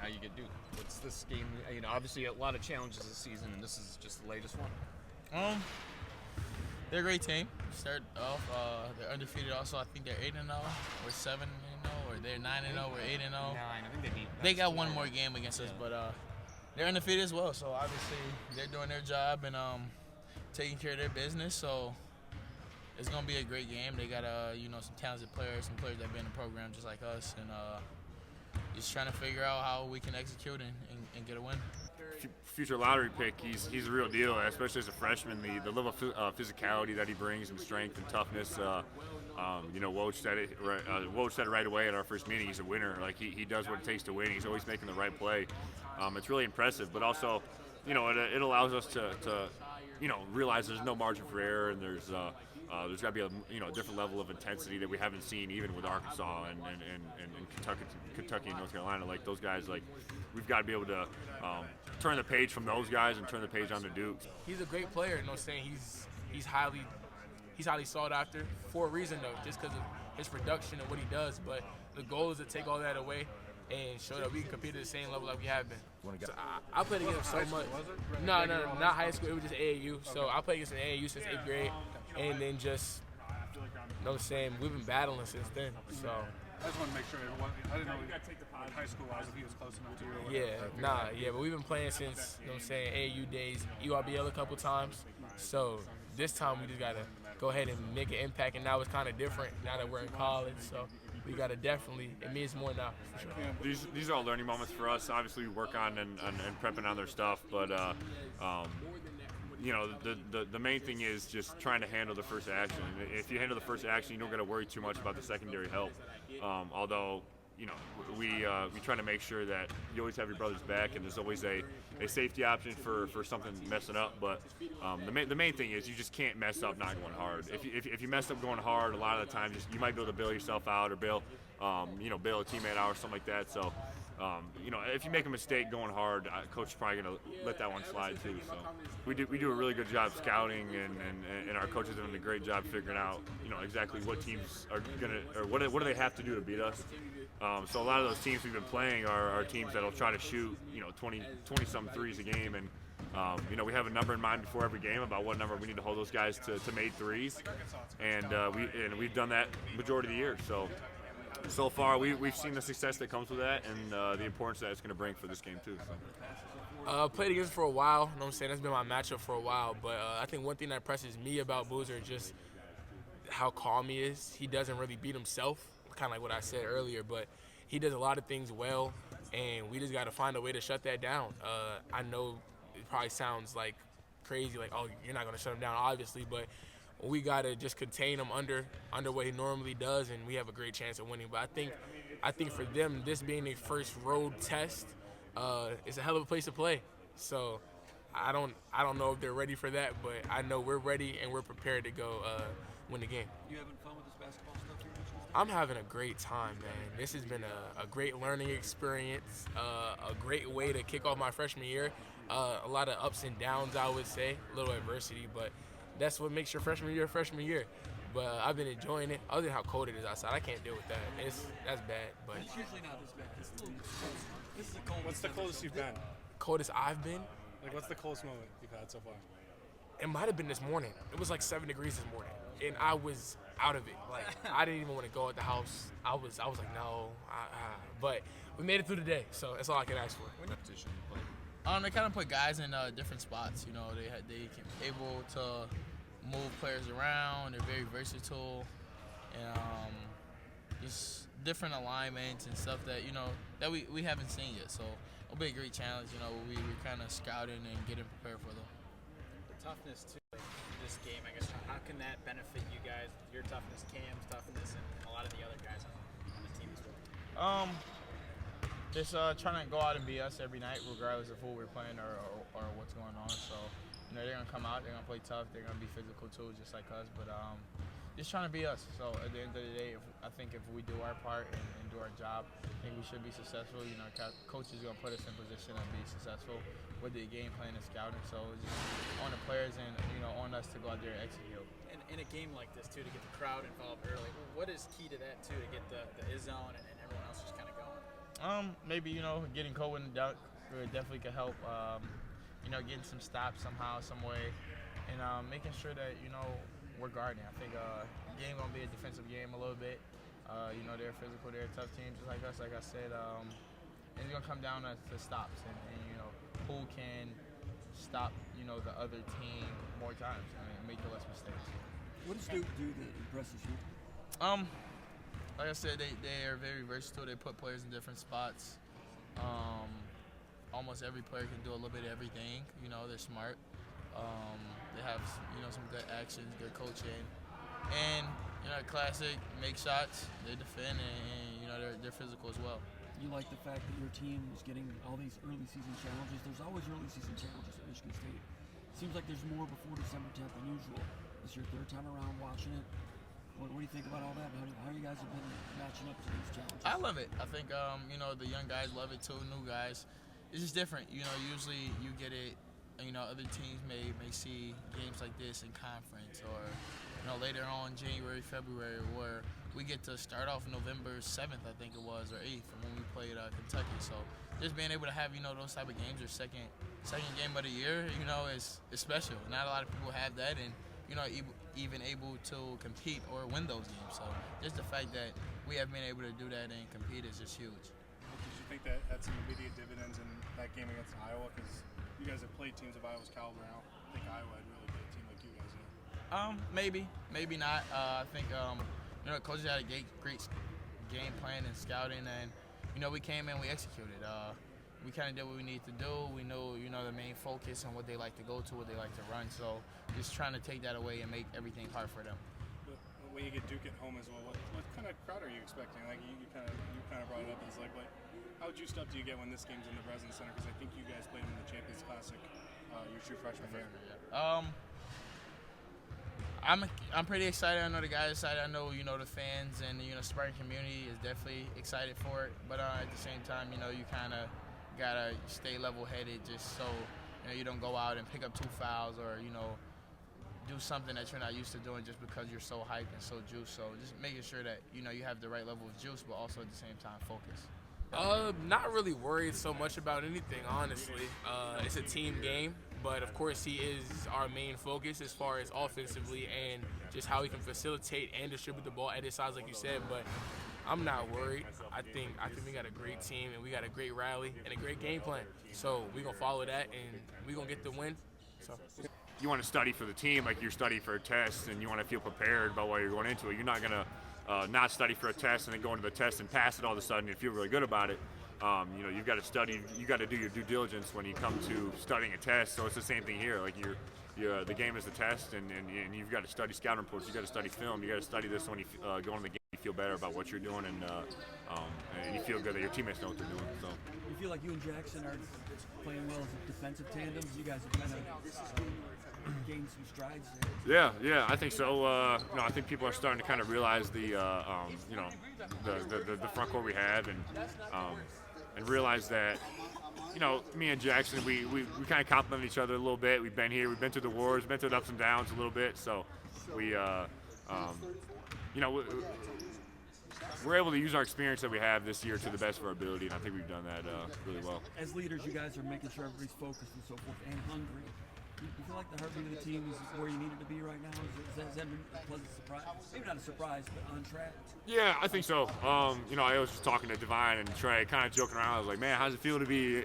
how you get Duke. What's this game? You know, obviously a lot of challenges this season, and this is just the latest one. They're a great team. Start off, they're undefeated. Also, I think they're 8-0. We're 7-0, or they're 9-0. We're 8-0. 9. I think they beat. They got one more game against us, but they're undefeated as well. So obviously they're doing their job and taking care of their business. So it's gonna be a great game. They got some talented players, some players that've been in the program just like us, and just trying to figure out how we can execute and get a win. Future lottery pick, he's a real deal, especially as a freshman. The level of physicality that he brings and strength and toughness. Woj said it. Woj said it right away at our first meeting. He's a winner. Like he does what it takes to win. He's always making the right play. It's really impressive, but also, it allows us to realize there's no margin for error, and there's got to be a different level of intensity that we haven't seen even with Arkansas and Kentucky and North Carolina. Like those guys, like we've got to be able to turn the page from those guys and turn the page on the Duke. He's a great player. He's highly sought after for a reason though, just because of his production and what he does. But the goal is to take all that away and show that we can compete at the same level like we have been. So I played against him so much. No, not high school. It was just AAU. So I played against an AAU since 8th grade, and then just, we've been battling since then. So I just want to make sure I didn't know in high school wise if he was close enough to you. But we've been playing since AAU days, URBL a couple times. So this time we just gotta go ahead and make an impact, and now it's kind of different now that we're in college. So we gotta it means more now for sure. These are all learning moments for us. Obviously, we work on and prepping on their stuff, but the main thing is just trying to handle the first action. If you handle the first action, you don't got to worry too much about the secondary help. Although, we try to make sure that you always have your brother's back, and there's always a safety option for something messing up. But the main thing is you just can't mess up not going hard. If you mess up going hard, a lot of the times you might be able to bail yourself out or bail a teammate out or something like that. So. If you make a mistake going hard, coach is probably going to let that one slide too. So we do a really good job scouting, and our coaches are doing a great job figuring out, exactly what teams are what do they have to do to beat us. So a lot of those teams we've been playing are teams that'll try to shoot, 20-some threes a game, and we have a number in mind before every game about what number we need to hold those guys to made threes, and we've done that majority of the year. So far, we've seen the success that comes with that, and the importance that it's going to bring for this game too. So. Played against him for a while. That's been my matchup for a while. But I think one thing that impresses me about Boozer is just how calm he is. He doesn't really beat himself, kind of like what I said earlier. But he does a lot of things well, and we just got to find a way to shut that down. I know it probably sounds like crazy, like, oh, you're not going to shut him down, obviously, but we got to just contain him under what he normally does, and we have a great chance of winning. But I think for them, this being their first road test, it's a hell of a place to play. So I don't know if they're ready for that, but I know we're ready and we're prepared to go win the game. You having fun with this basketball stuff? I'm having a great time, man. This has been a great learning experience, a great way to kick off my freshman year. A lot of ups and downs, I would say, a little adversity, but that's what makes your freshman year. But I've been enjoying it. Other than how cold it is outside, I can't deal with that. That's bad. But it's usually not this bad. It's a little close. This is the coldest. What's the coldest you've been? Coldest I've been? Like, what's the coldest moment you've had so far? It might have been this morning. It was like 7 degrees this morning, and I was out of it. Like, I didn't even want to go at the house. I was like, no. But we made it through the day, so that's all I can ask for. They kind of put guys in different spots. They can able to move players around. They're very versatile, and just different alignments and stuff that that we haven't seen yet. So it'll be a great challenge. We're kind of scouting and getting prepared for them. The toughness too, like this game, I guess. How can that benefit you guys? Your toughness, Cam's toughness, and a lot of the other guys on the team as well. Just trying to go out and be us every night, regardless of who we're playing or what's going on. So, they're going to come out, they're going to play tough, they're going to be physical too, just like us. But just trying to be us. So at the end of the day, I think if we do our part and do our job, I think we should be successful. Coach is going to put us in position to be successful with the game plan and scouting. So it's just on the players and on us to go out there and execute. And in a game like this too, to get the crowd involved early, what is key to that too, to get the zone and everyone else just kind of going? Maybe, getting cold in the dunk definitely could help. Getting some stops somehow, some way, and making sure that, we're guarding. I think game gonna be a defensive game a little bit. They're physical, they're a tough team just like us. Like I said, and it's gonna come down to stops and who can stop the other team more times and make less mistakes. What does Duke do that impresses you? Like I said, they are very versatile. They put players in different spots. Almost every player can do a little bit of everything. They're smart. They have some good actions, good coaching, and classic make shots. They defend, and they're physical as well. You like the fact that your team is getting all these early season challenges. There's always early season challenges at Michigan State. Seems like there's more before December 10th than usual. This is your third time around watching it. What do you think about all that? How you guys have been matching up to these challenges? I love it. I think the young guys love it too. New guys, it's just different. Usually you get it. Other teams may see games like this in conference or later on January, February, where we get to start off November 7th, I think it was, or 8th, when we played Kentucky. So just being able to have those type of games or second game of the year, is special. Not a lot of people have that, and even able to compete or win those games. So just the fact that we have been able to do that and compete is just huge. Did you think that had some immediate dividends in that game against Iowa? Because you guys have played teams of Iowa's caliber. I don't think Iowa had really played a team like you guys did. Maybe not. I think coaches had a great game plan and scouting, and we came in, we executed. We kind of did what we need to do. We knew the main focus and what they like to go to, what they like to run. So just trying to take that away and make everything hard for them. But when you get Duke at home as well, what kind of crowd are you expecting? Like you kind of brought it up as how juiced up do you get when this game's in the Breslin Center? Because I think you guys played in the Champions Classic your true freshman year. I'm pretty excited. I know the guys excited. I know the fans and the Spartan community is definitely excited for it. But at the same time, you kind of gotta stay level-headed just so you don't go out and pick up 2 fouls or do something that you're not used to doing just because you're so hyped and so juiced. So just making sure that you have the right level of juice, but also at the same time focus. Not really worried so much about anything, honestly. It's a team game, but of course he is our main focus as far as offensively and just how he can facilitate and distribute the ball at his size, like you said. But I'm not worried. I think we got a great team and we got a great rally and a great game plan. So we're gonna follow that and we're gonna get the win. So You want to study for the team like you're studying for a test, and you want to feel prepared about what you're going into it. You're not gonna not study for a test and then go into the test and pass it all of a sudden and feel really good about it. You've got to study. You got to do your due diligence when you come to studying a test. So it's the same thing here. Like the game is a test, and you've got to study scouting reports. You got to study film. You got to study this when you go into the game. You feel better about what you're doing, and you feel good that your teammates know what they're doing. So You feel like you and Jackson are playing well as a defensive tandem? You guys have kind of gained some strides there. Yeah, I think so. I think people are starting to kind of realize the front court we have, and realize that me and Jackson, we kind of complement each other a little bit. We've been here, we've been through the wars, been through the ups and downs a little bit. So we're able to use our experience that we have this year to the best of our ability, and I think we've done that really well. As leaders, you guys are making sure everybody's focused and so forth and hungry. Do you feel like the heartbeat of the team is where you need it to be right now? Has that been a pleasant surprise? Maybe not a surprise, but on track? Yeah, I think so. I was just talking to Divine and Trey, kind of joking around. I was like, man, how's it feel to be,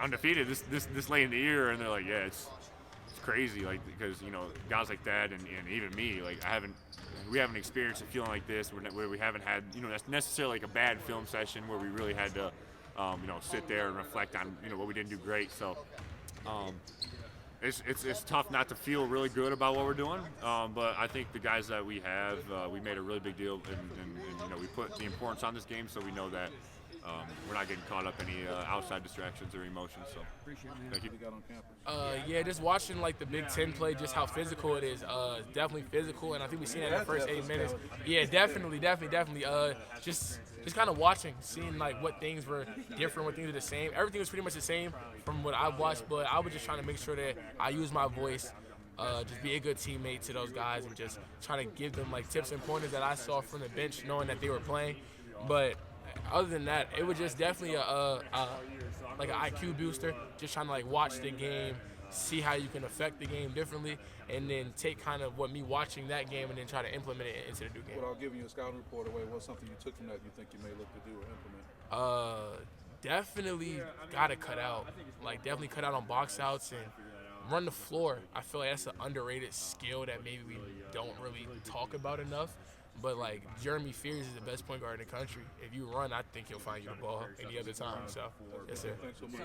undefeated this late in the year? And they're like, yeah, it's crazy, like, because guys like that and even me, like, we haven't experienced a feeling like this where we haven't had that's necessarily like a bad film session where we really had to sit there and reflect on what we didn't do great. So it's tough not to feel really good about what we're doing, but I think the guys that we have, we made a really big deal, and we put the importance on this game, so we know that we're not getting caught up in any outside distractions or emotions. So Appreciate it, man. thank you. yeah, just watching like the Big Ten play, just how physical it is. Definitely physical, and I think we've seen that in the first 8 minutes. Yeah, definitely. Just kind of watching, seeing like what things were different, what things were the same. Everything was pretty much the same from what I've watched, but I was just trying to make sure that I use my voice, just be a good teammate to those guys, and just trying to give them like tips and pointers that I saw from the bench, knowing that they were playing. But Other than that, it was just definitely like an IQ booster. Just trying to like watch the game, see how you can affect the game differently, and then take kind of what me watching that game and then try to implement it into the new game. Without giving you a scouting report away, what's something you took from that you think you may look to do or implement? Definitely gotta cut out. Like definitely cut out on box outs and run the floor. I feel like that's an underrated skill that maybe we don't really talk about enough. But like Jeremy Fears is the best point guard in the country. If you run, I think he'll find you the ball any other time. So yes, sir. Thanks so much.